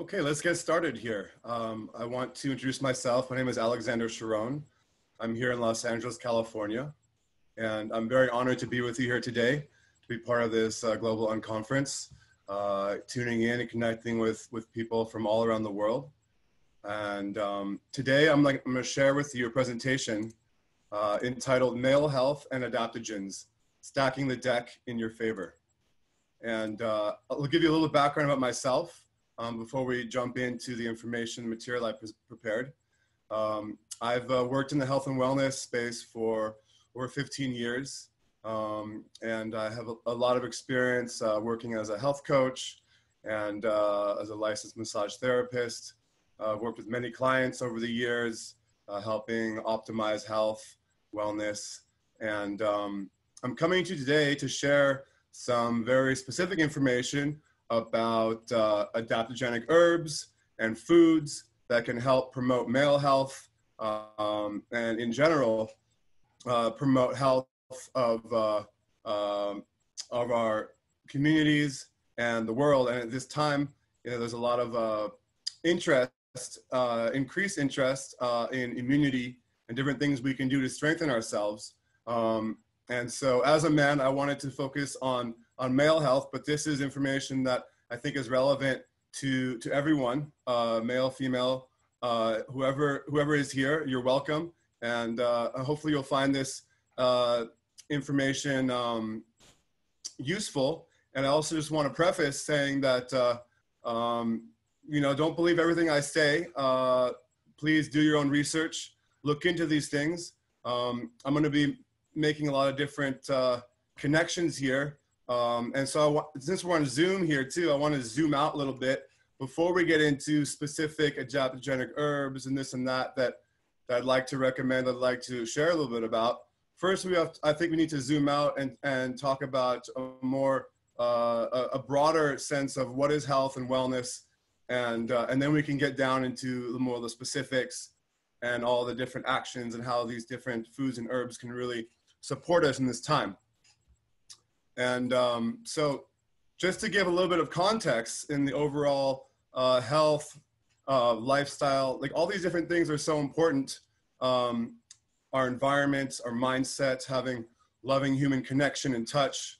Okay, let's get started here. I want to introduce myself. My name is Alexander Sharone. I'm here in Los Angeles, California, and I'm very honored to be with you here today, to be part of this Global Unconference, tuning in and connecting with people from all around the world. And today I'm going to share with you a presentation entitled Male Health and Adaptogens, Stacking the Deck in Your Favor. And I'll give you a little background about myself. Before we jump into the information material I prepared. I've worked in the health and wellness space for over 15 years, and I have a lot of experience working as a health coach and as a licensed massage therapist. I've worked with many clients over the years, helping optimize health, wellness, and I'm coming to you today to share some very specific information about adaptogenic herbs and foods that can help promote male health and in general promote health of our communities and the world. And at this time, there's a lot of increased interest in immunity and different things we can do to strengthen ourselves. And so as a man, I wanted to focus on male health, but this is information that I think is relevant to everyone, male, female, whoever is here, you're welcome. And hopefully you'll find this information useful. And I also just want to preface saying that, don't believe everything I say. Please do your own research, look into these things. I'm going to be making a lot of different connections here. And so since we're on Zoom here too, I want to zoom out a little bit before we get into specific adaptogenic herbs and this and that I'd like to recommend, I'd like to share a little bit about. First, I think we need to zoom out and talk about a more, a broader sense of what is health and wellness. And then we can get down into more of the specifics and all the different actions and how these different foods and herbs can really support us in this time. And so just to give a little bit of context in the overall health, lifestyle, like all these different things are so important. Our environment, our mindset, having loving human connection and touch,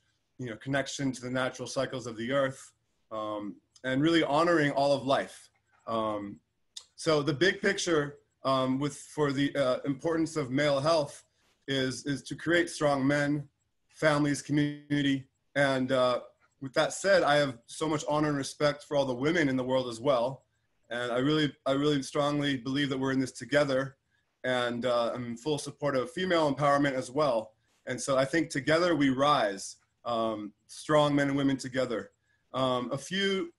connection to the natural cycles of the earth, and really honoring all of life. So the big picture for the importance of male health is to create strong men, families, community. And with that said, I have so much honor and respect for all the women in the world as well. And I really strongly believe that we're in this together. And I'm in full support of female empowerment as well. And so I think together we rise, strong men and women together. A few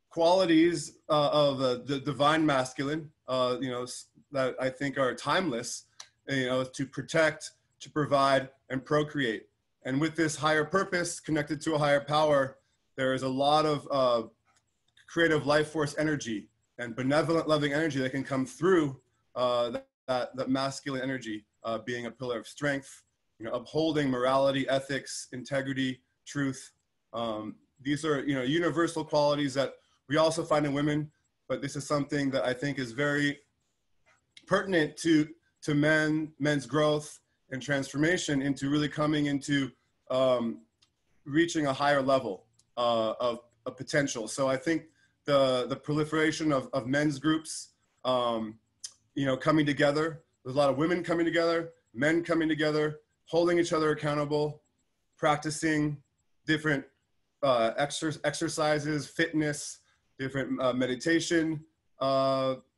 qualities of the divine masculine, that I think are timeless, to protect, to provide, and procreate. And with this higher purpose connected to a higher power, there is a lot of creative life force energy and benevolent, loving energy that can come through that masculine energy, being a pillar of strength, upholding morality, ethics, integrity, truth. These are, universal qualities that we also find in women, but this is something that I think is very pertinent to men's growth and transformation into really coming into reaching a higher level of potential. So I think the proliferation of men's groups, coming together, there's a lot of women coming together, men coming together, holding each other accountable, practicing different exercises, fitness, different meditation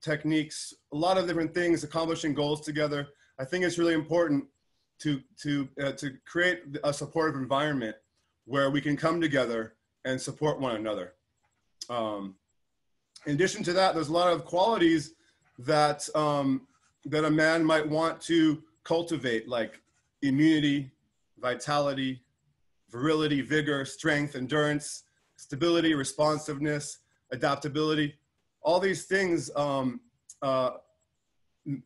techniques, a lot of different things, accomplishing goals together. I think it's really important to create a supportive environment where we can come together and support one another. In addition to that, there's a lot of qualities that that a man might want to cultivate, like immunity, vitality, virility, vigor, strength, endurance, stability, responsiveness, adaptability. All these things,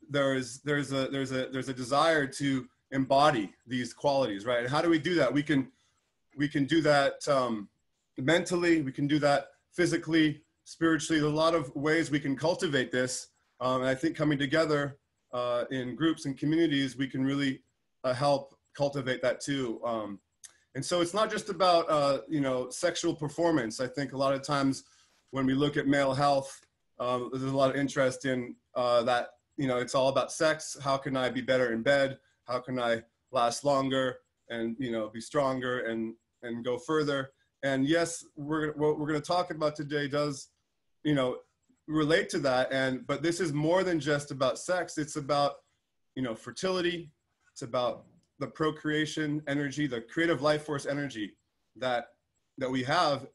there's a desire to embody these qualities, right? And how do we do that? We can do that mentally, we can do that physically, spiritually, there's a lot of ways we can cultivate this. And I think coming together in groups and communities, we can really help cultivate that too. And so it's not just about, you know, sexual performance. I think a lot of times when we look at male health, there's a lot of interest in that, you know, it's all about sex. How can I be better in bed? How can I last longer and, you know, be stronger and go further? And yes, what we're going to talk about today does, you know, relate to that. But this is more than just about sex. It's about, you know, fertility. It's about the procreation energy, the creative life force energy that we have,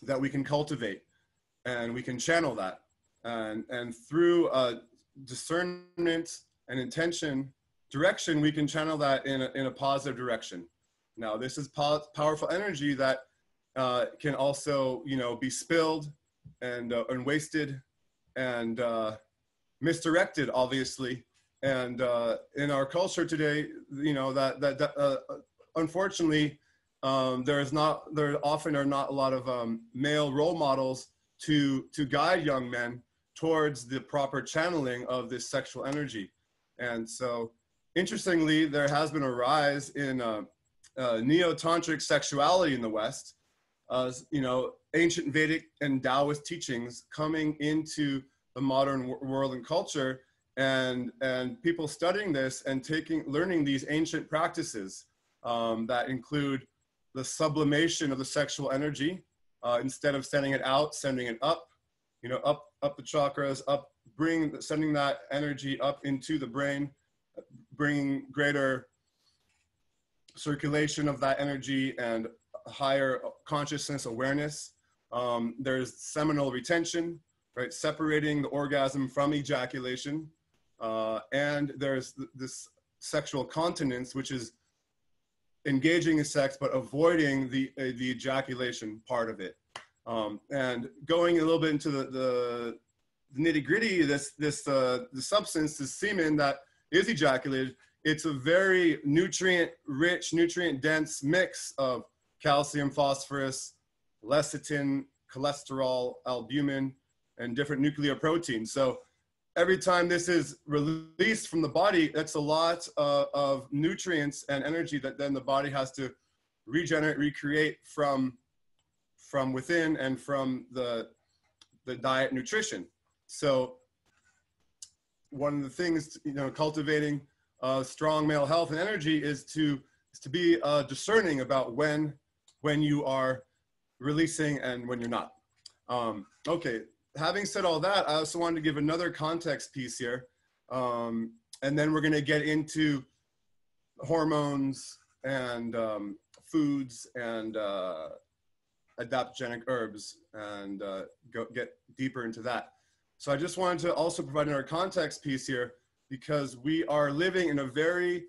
that we can cultivate, and we can channel that. And through discernment and intention, direction, we can channel that in a positive direction. Now, this is powerful energy that can also, you know, be spilled and wasted and misdirected, obviously. And in our culture today, you know, that unfortunately, there often are not a lot of male role models to guide young men towards the proper channeling of this sexual energy. And so, interestingly, there has been a rise in neo-tantric sexuality in the West. You know, ancient Vedic and Taoist teachings coming into the modern world and culture, and people studying this and learning these ancient practices that include the sublimation of the sexual energy. Instead of sending it out, sending it up, you know, up the chakras, sending that energy up into the brain, bringing greater circulation of that energy and higher consciousness awareness. There's seminal retention, right? Separating the orgasm from ejaculation. And there's this sexual continence, which is engaging in sex, but avoiding the ejaculation part of it. And going a little bit into the nitty gritty, the substance, the semen that is ejaculated, it's a very nutrient-rich, nutrient-dense mix of calcium, phosphorus, lecithin, cholesterol, albumin, and different nuclear proteins. So every time this is released from the body, that's a lot of nutrients and energy that then the body has to regenerate, recreate from within and from the diet nutrition. So one of the things, you know, cultivating strong male health and energy is to be discerning about when you are releasing and when you're not. Okay, having said all that, I also wanted to give another context piece here. And then we're gonna get into hormones and foods and adaptogenic herbs and get deeper into that. So I just wanted to also provide another context piece here, because we are living in a very,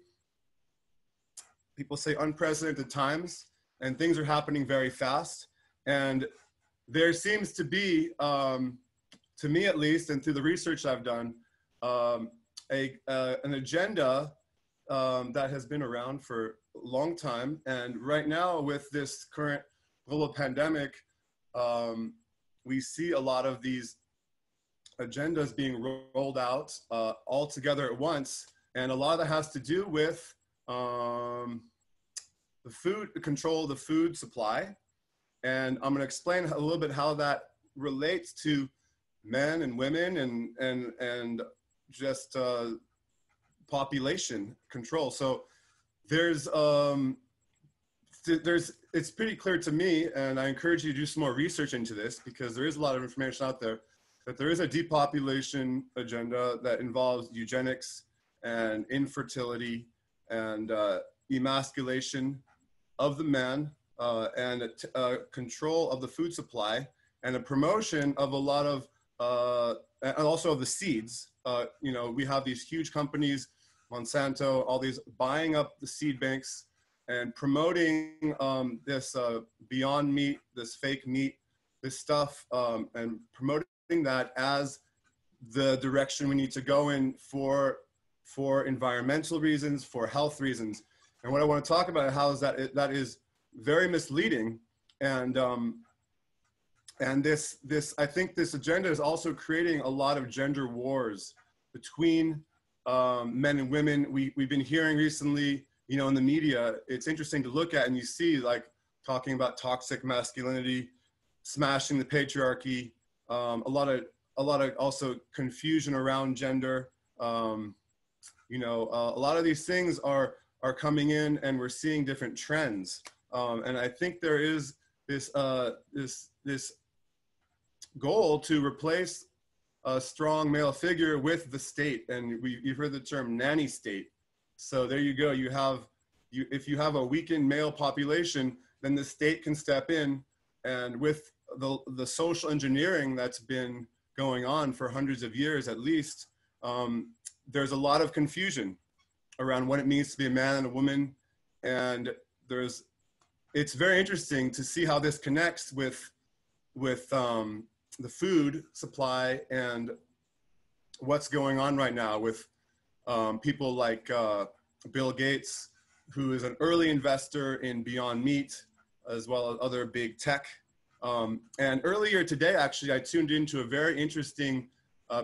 people say, unprecedented times, and things are happening very fast. And there seems to be, to me at least, and through the research I've done, an agenda that has been around for a long time. And right now, with this current global pandemic, we see a lot of these agendas being rolled out all together at once. And a lot of that has to do with the control of the food supply. And I'm going to explain a little bit how that relates to men and women and just population control. So it's pretty clear to me, and I encourage you to do some more research into this, because there is a lot of information out there, that there is a depopulation agenda that involves eugenics and infertility and emasculation of the man, and control of the food supply, and a promotion of a lot of, and also of the seeds. You know, we have these huge companies, Monsanto, all these, buying up the seed banks and promoting this Beyond Meat, this fake meat, this stuff, and promoting that as the direction we need to go in for environmental reasons, for health reasons. And what I want to talk about, how is that is very misleading, and And I think this agenda is also creating a lot of gender wars between men and women. We've been hearing recently, you know, in the media, it's interesting to look at, and you see like talking about toxic masculinity, smashing the patriarchy, a lot of also confusion around gender. You know, a lot of these things are coming in, and we're seeing different trends. And I think there is this goal to replace a strong male figure with the state, and you've heard the term nanny state. So there you go. If you have a weakened male population, then the state can step in, and with the social engineering that's been going on for hundreds of years at least, there's a lot of confusion around what it means to be a man and a woman, and it's very interesting to see how this connects with the food supply and what's going on right now with people like Bill Gates, who is an early investor in Beyond Meat, as well as other big tech. And earlier today, actually, I tuned into a very interesting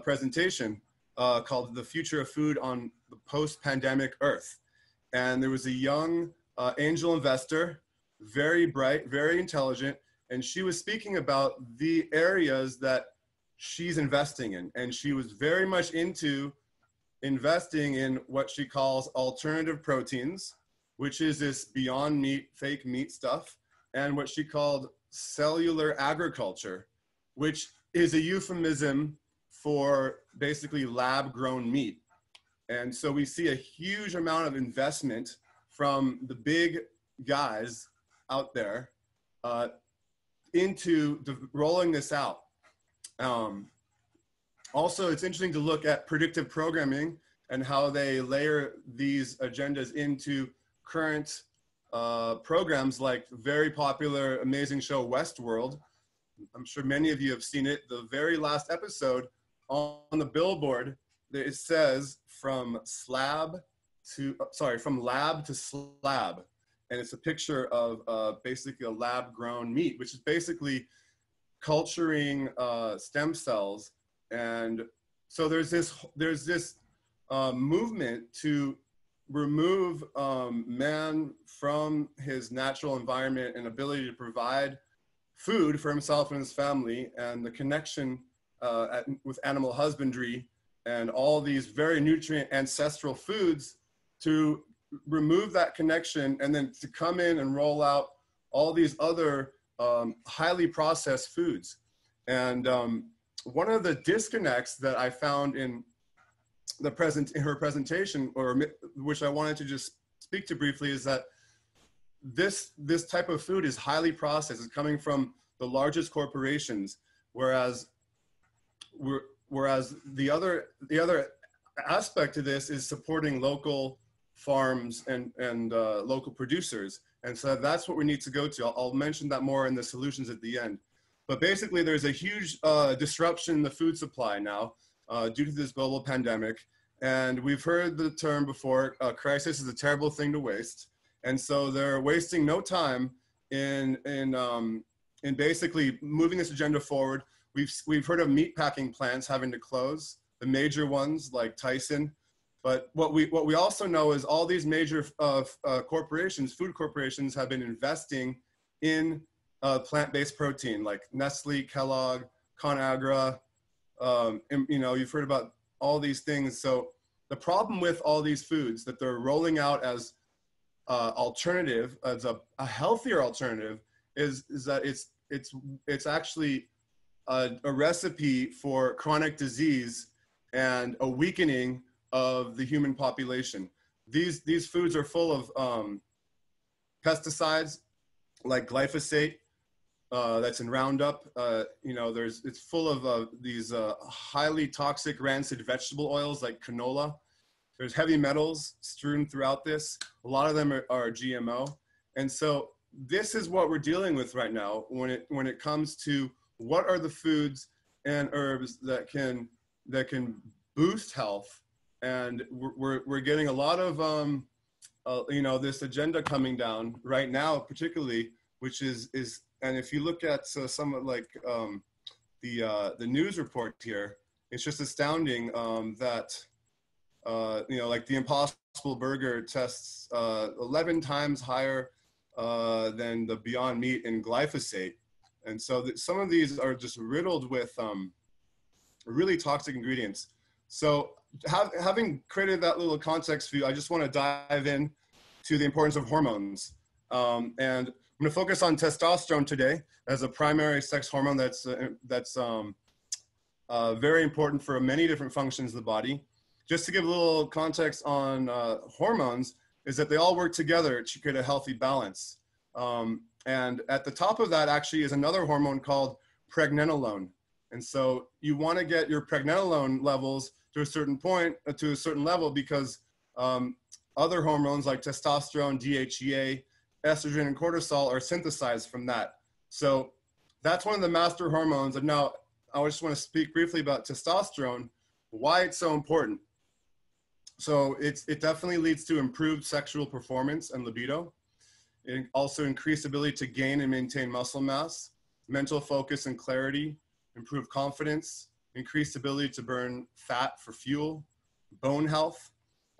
presentation called The Future of Food on the Post-Pandemic Earth. And there was a young angel investor, very bright, very intelligent, and she was speaking about the areas that she's investing in. And she was very much into investing in what she calls alternative proteins, which is this Beyond Meat, fake meat stuff, and what she called cellular agriculture, which is a euphemism for basically lab-grown meat. And so we see a huge amount of investment from the big guys out there into rolling this out. Also, it's interesting to look at predictive programming and how they layer these agendas into current programs like very popular, amazing show Westworld. I'm sure many of you have seen it. The very last episode on the billboard, it says from lab to slab. And it's a picture of basically a lab-grown meat, which is basically culturing stem cells. And so there's this movement to remove man from his natural environment and ability to provide food for himself and his family, and the connection with animal husbandry and all these very nutrient ancestral foods, to remove that connection and then to come in and roll out all these other highly processed foods. And one of the disconnects that I found in her presentation, or which I wanted to just speak to briefly, is that this type of food is highly processed. It's coming from the largest corporations, whereas the other aspect to this is supporting local farms and local producers. And so that's what we need to go to. I'll mention that more in the solutions at the end. But basically, there's a huge disruption in the food supply now due to this global pandemic. And we've heard the term before, crisis is a terrible thing to waste. And so they're wasting no time in basically moving this agenda forward. We've heard of meat packing plants having to close, the major ones like Tyson. But what we also know is all these major corporations, food corporations, have been investing in plant-based protein, like Nestle, Kellogg, ConAgra. You know, you've heard about all these things. So the problem with all these foods that they're rolling out as alternative, as a healthier alternative, is that it's actually a recipe for chronic disease and a weakening of the human population. These foods are full of pesticides like glyphosate that's in Roundup. You know, it's full of these highly toxic rancid vegetable oils like canola. There's heavy metals strewn throughout this. A lot of them are GMO. And so this is what we're dealing with right now when it comes to what are the foods and herbs that can boost health. And we're getting a lot of you know, this agenda coming down right now, particularly, which is and if you look at some of like the news report here, it's just astounding that you know, like the Impossible Burger tests 11 times higher than the Beyond Meat in glyphosate. And so some of these are just riddled with really toxic ingredients. So having created that little context for you, I just want to dive in to the importance of hormones. And I'm going to focus on testosterone today as a primary sex hormone that's very important for many different functions of the body. Just to give a little context on hormones, is that they all work together to create a healthy balance. And at the top of that actually is another hormone called pregnenolone. And so you want to get your pregnenolone levels to a certain point, to a certain level, because other hormones like testosterone, DHEA, estrogen, and cortisol are synthesized from that. So that's one of the master hormones. And now I just want to speak briefly about testosterone, why it's so important. So it definitely leads to improved sexual performance and libido. It also increased ability to gain and maintain muscle mass, mental focus and clarity, improved confidence, increased ability to burn fat for fuel, bone health,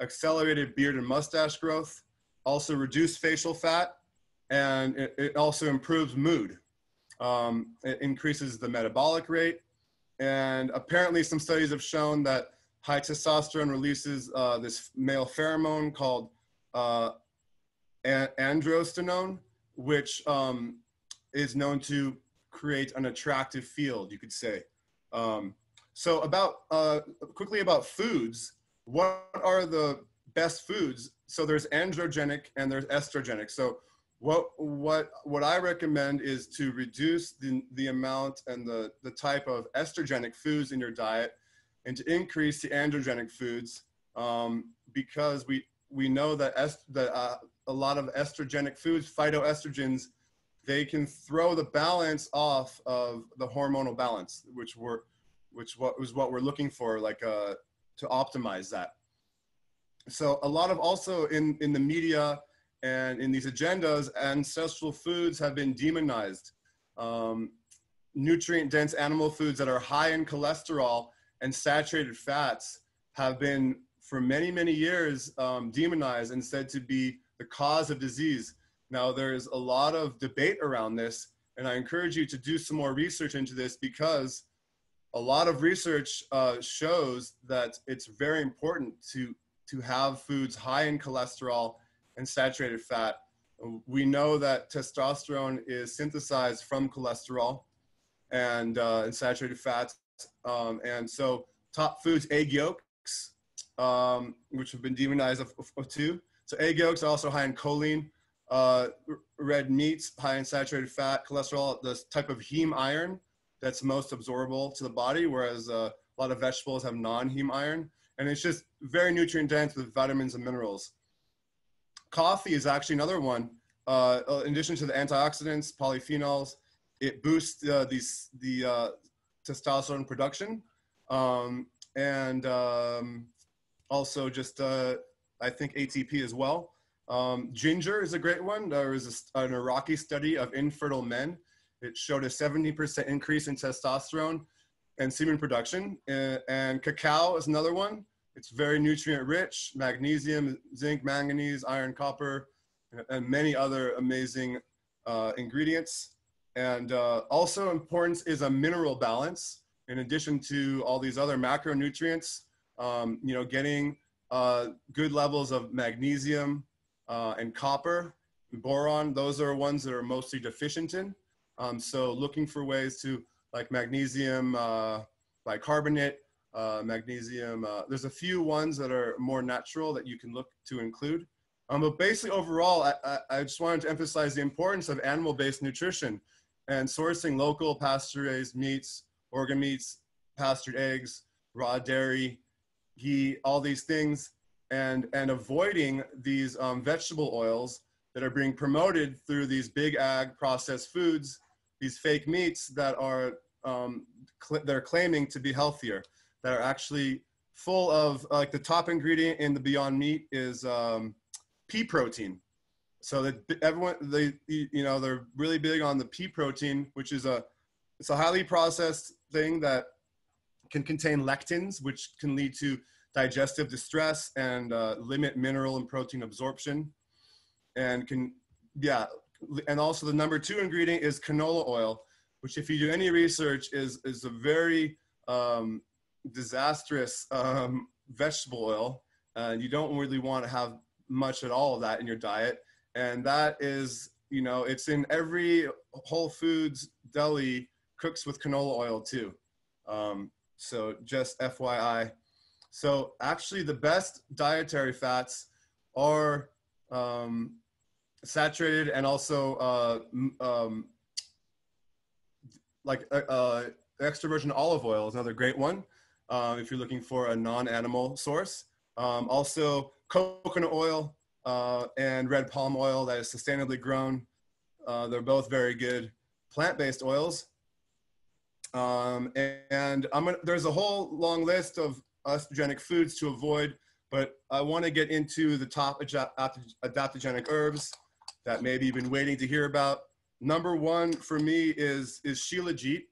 accelerated beard and mustache growth, also reduced facial fat, and it also improves mood. It increases the metabolic rate, and apparently some studies have shown that high testosterone releases this male pheromone called androstenone, which is known to create an attractive field, you could say. So quickly about foods, what are the best foods? So there's androgenic and there's estrogenic. So what I recommend is to reduce the amount and the type of estrogenic foods in your diet, and to increase the androgenic foods, because we know that a lot of estrogenic foods, phytoestrogens, they can throw the balance off of the hormonal balance, which is what we're looking for, like to optimize that. So a lot of also in the media and in these agendas, ancestral foods have been demonized. Nutrient-dense animal foods that are high in cholesterol and saturated fats have been, for many, many years, demonized and said to be the cause of disease. Now, there's a lot of debate around this, and I encourage you to do some more research into this, because a lot of research shows that it's very important to have foods high in cholesterol and saturated fat. We know that testosterone is synthesized from cholesterol and saturated fats. And so top foods, egg yolks, which have been demonized of too. So egg yolks are also high in choline. Red meats, high in saturated fat, cholesterol, the type of heme iron that's most absorbable to the body, whereas a lot of vegetables have non-heme iron. And it's just very nutrient dense with vitamins and minerals. Coffee is actually another one. In addition to the antioxidants, polyphenols, it boosts the testosterone production, and also just I think ATP as well. Ginger is a great one. There was an Iraqi study of infertile men. It showed a 70% increase in testosterone and semen production. And cacao is another one. It's very nutrient rich, magnesium, zinc, manganese, iron, copper, and many other amazing ingredients. And also important is a mineral balance. In addition to all these other macronutrients, you know, getting good levels of magnesium and copper, boron, those are ones that are mostly deficient in. So looking for ways to, like magnesium bicarbonate, magnesium, there's a few ones that are more natural that you can look to include. But basically overall, I just wanted to emphasize the importance of animal-based nutrition and sourcing local pasture-raised meats, organ meats, pastured eggs, raw dairy, ghee, all these things, and avoiding these vegetable oils that are being promoted through these big ag processed foods, these fake meats that are they're claiming to be healthier, that are actually full of, like the top ingredient in the Beyond Meat is pea protein. So that everyone, they're really big on the pea protein, which is it's a highly processed thing that can contain lectins, which can lead to digestive distress and limit mineral and protein absorption, and and also the number 2 ingredient is canola oil, which, if you do any research, is a very disastrous vegetable oil, and you don't really want to have much at all of that in your diet. And that is, it's in every Whole Foods deli, cooks with canola oil too. So just FYI. So actually the best dietary fats are saturated, and also extra virgin olive oil is another great one if you're looking for a non-animal source. Also coconut oil and red palm oil that is sustainably grown. They're both very good plant-based oils. There's a whole long list of estrogenic foods to avoid, but I want to get into the top adaptogenic herbs that maybe you've been waiting to hear about. Number 1 for me is Shilajit,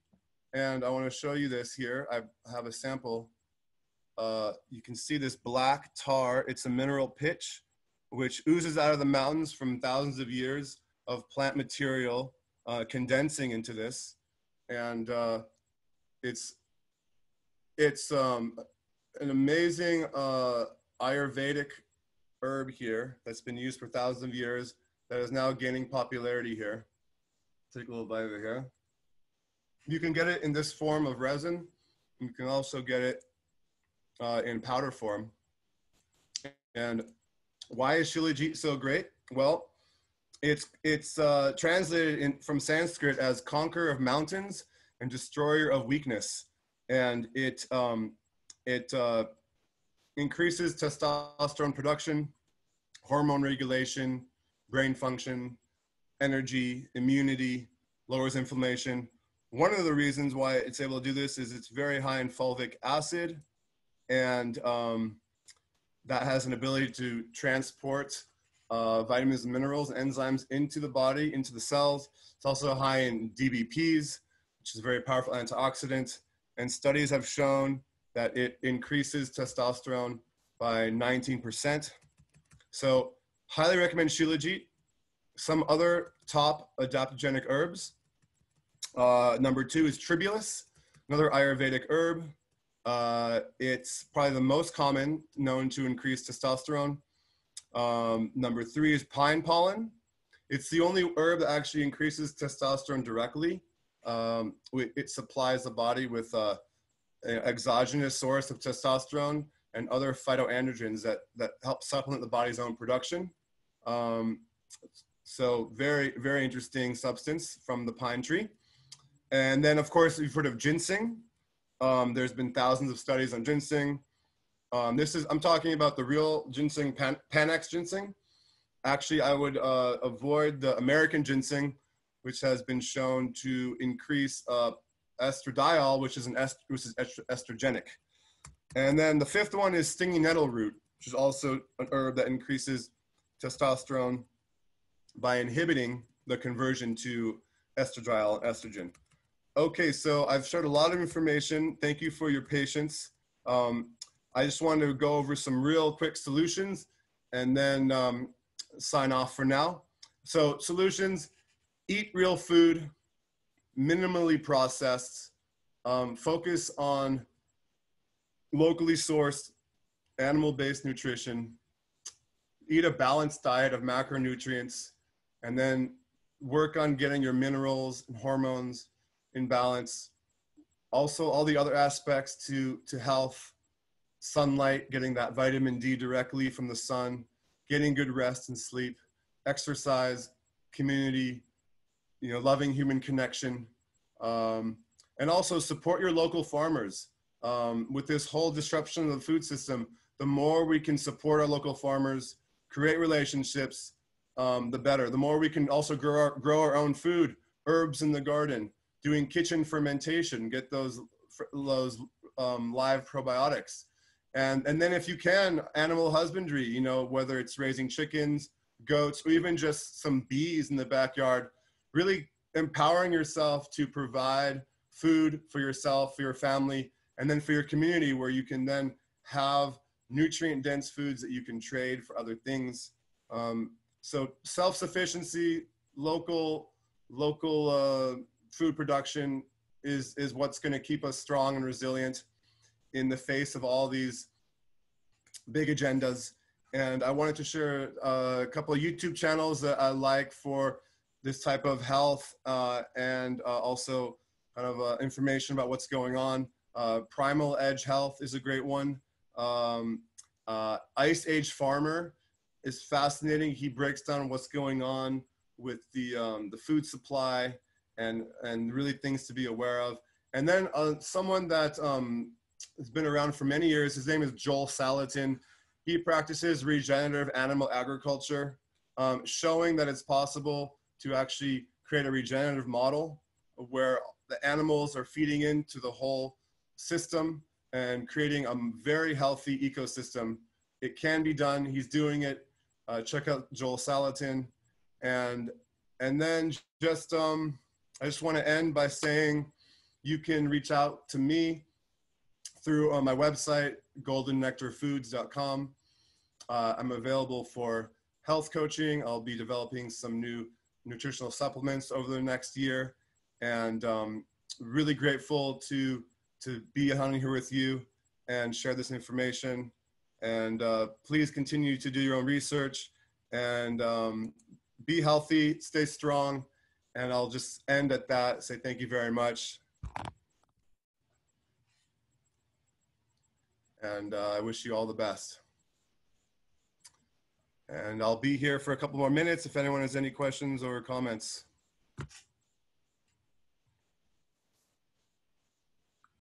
and I want to show you this here. I have a sample. You can see this black tar. It's a mineral pitch, which oozes out of the mountains from thousands of years of plant material condensing into this. And it's an amazing Ayurvedic herb here that's been used for thousands of years that is now gaining popularity here. Take a little bite of it here. You can get it in this form of resin. You can also get it in powder form. And why is Shilajit so great? Well, it's translated from Sanskrit as conqueror of mountains and destroyer of weakness. And it increases testosterone production, hormone regulation, brain function, energy, immunity, lowers inflammation. One of the reasons why it's able to do this is it's very high in fulvic acid, and that has an ability to transport vitamins and minerals, enzymes into the body, into the cells. It's also high in DBPs, which is a very powerful antioxidant. And studies have shown that it increases testosterone by 19%. So highly recommend Shilajit. Some other top adaptogenic herbs. Number 2 is Tribulus, another Ayurvedic herb. It's probably the most common, known to increase testosterone. Number 3 is pine pollen. It's the only herb that actually increases testosterone directly. It supplies the body with an exogenous source of testosterone and other phytoandrogens that help supplement the body's own production. So very, very interesting substance from the pine tree. And then, of course, you've heard of ginseng. There's been thousands of studies on ginseng. I'm talking about the real ginseng, Panax ginseng. Actually, I would avoid the American ginseng, which has been shown to increase estradiol, which is estrogenic. And then the 5th one is stinging nettle root, which is also an herb that increases testosterone by inhibiting the conversion to estradiol and estrogen. Okay, so I've shared a lot of information. Thank you for your patience. I just wanted to go over some real quick solutions and then sign off for now. So solutions: eat real food, minimally processed, focus on locally sourced animal-based nutrition, eat a balanced diet of macronutrients, and then work on getting your minerals and hormones in balance. Also, all the other aspects to health: sunlight, getting that vitamin D directly from the sun, getting good rest and sleep, exercise, community, loving human connection, and also support your local farmers. With this whole disruption of the food system, the more we can support our local farmers, create relationships, the better. The more we can also grow our own food, herbs in the garden, doing kitchen fermentation, get those live probiotics. And then if you can, animal husbandry, whether it's raising chickens goats, or even just some bees in the backyard, really empowering yourself to provide food for yourself, for your family, and then for your community, where you can then have nutrient dense foods that you can trade for other things. So self-sufficiency, local food production is what's going to keep us strong and resilient in the face of all these big agendas. And I wanted to share a couple of YouTube channels that I like for this type of health, and also kind of information about what's going on. Primal Edge Health is a great one. Ice Age Farmer is fascinating. He breaks down what's going on with the food supply and really things to be aware of. And then someone that has been around for many years, his name is Joel Salatin. He practices regenerative animal agriculture, showing that it's possible to actually create a regenerative model where the animals are feeding into the whole system and creating a very healthy ecosystem. It can be done. He's doing it. Check out Joel Salatin. And then just, I just want to end by saying you can reach out to me through my website, goldennectarfoods.com. I'm available for health coaching. I'll be developing some new nutritional supplements over the next year, and really grateful to be on here with you and share this information. And please continue to do your own research and be healthy, stay strong. And I'll just end at that, say thank you very much. And I wish you all the best. And I'll be here for a couple more minutes if anyone has any questions or comments.